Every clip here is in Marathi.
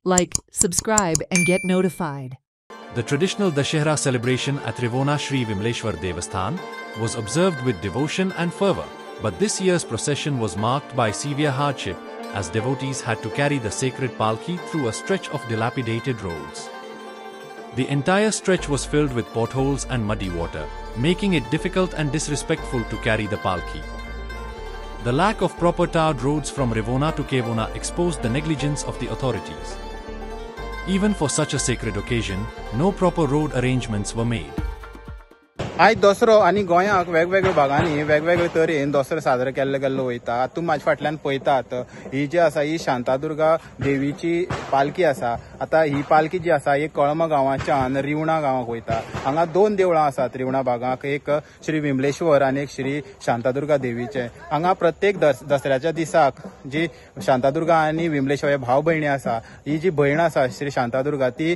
like, subscribe and get notified. The traditional Dashehra celebration at Rivona Shri Vimleshwar Devasthan was observed with devotion and fervor, but this year's procession was marked by severe hardship as devotees had to carry the sacred palki through a stretch of dilapidated roads. The entire stretch was filled with potholes and muddy water, making it difficult and disrespectful to carry the palki. The lack of proper tarred roads from Rivona to Kevona exposed the negligence of the authorities. Even for such a sacred occasion, no proper road arrangements were made. आज दसरो आणि गोंयाक वेगवेगळ्या भागांनी वेगवेगळे तरेन दसरो साजरो केल्लो वयता. आतां म्हाज्या फाटल्यान पळयतात ही जी आसा ही शांतादुर्गा देवीची पालखी आसा. आतां ही पालखी जी आसा ही कळमा गांवाच्यान रिवणा गांवाक वयता. हांगा दोन देवळां आसात रिवणा भागाक, एक श्री विमलेश्वर आणि एक श्री शांतादुर्गा देवीचे. हांगा प्रत्येक दसऱ्याच्या दिसाक जी शांतादुर्गा आणि विमलेश्वर हे भाव भयणी आसा, ही जी भयण आसा श्री शांतादुर्गा ती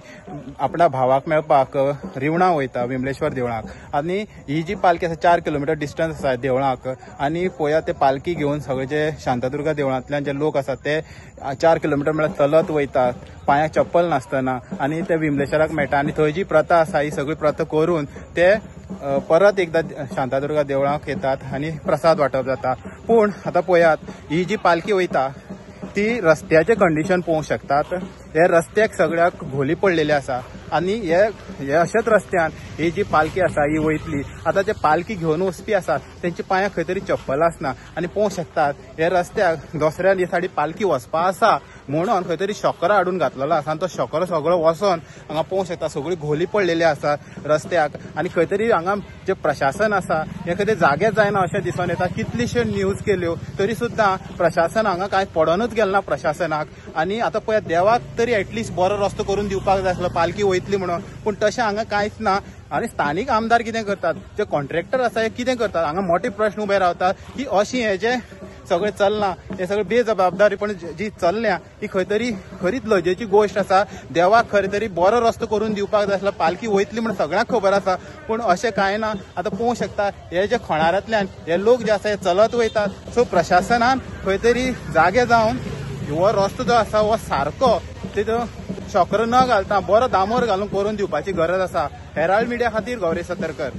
आपल्या भावाक मेळपाक रिवणा वयता विमलेश्वर देवळाक. आणि ही जी पालखी आसा 4 किलोमीटर डिस्टन्स आसा देवळाक. आणि पळयात ते पालखी घेवन सगळे जे शांतादुर्गा देवळांतल्यान जे लोक आसात ते 4 किलोमीटर म्हळ्यार चलत वयतात पांयाक चप्पल नासतना आणि ते विमलेश्वराक मेळटा. आणि थंय जी प्रथा आसा ही सगळी प्रथा करून ते परत एकदा शांतादुर्गा देवळाक येतात आणि प्रसाद वांटप जाता. पूण आतां पळयात ही जी पालखी वयता ती रस्त्याचे कंडिशन पळोवंक शकतात. हे रस्त्याक सगळ्याक घोली पडलेले आसा आणि हे अशेच रस्त्यान ही जी पालखी आसा ही वयतली. आता ते पालखी घेवन वचपी आसात तेंची पांयाक खंय तरी चप्पल आसना आणि पळोवंक शकतात हे रस्त्याक दसऱ्या दिसाडी पालखी वचपा आसा म्हणून खंय तरी शॉकर हाडून घातलेलो आसा. आणि तो शॉकर सगळो वचोन हांगा पळोवंक शकता सगळी घोली पडलेली आसा रस्त्याक. आणि खंय तरी हांगा जे प्रशासन आसा हे खंय तरी जागे जायना अशें दिसून येता. कितलीश्यो न्यूज केल्यो तरी सुद्दां प्रशासन हांगा कांय पडोनूच गेले ना प्रशासनाक. आणि आता पळयात देवाक तरी एटलीस्ट बरो रस्तो करून दिवपाक जाय आसलो पालखी वयतली म्हणून, पूण तशें हांगा कांयच ना. आणि स्थानिक आमदार कितें करतात, जे कॉन्ट्रॅक्टर आसा हे कितें करतात, हांगा मोठे प्रश्न उबे रावतात की अशी हे जे सगळें चलना हे सगळें बेजबाबदारीपण जी चल्ल्या ही खंय तरी खरीच लजेची गोश्ट आसा. देवाक खंय तरी बरो रस्तो करून दिवपाक जाय आसलो पालखी वयतली म्हणून सगळ्यांक खबर आसा, पूण अशें कांय ना. आतां पळोवंक शकता हे जे खणारांतल्यान हे लोक जे आसा हे चलत वयतात. सो प्रशासनान खंय तरी जागे जावन हो रस्तो जो आसा हो सारको तेजो शॉकर न घालता बरो दामोर घालून करून दिवपाची गरज आसा. हेराल्ड मिडिया खातीर गौरी सतरकर.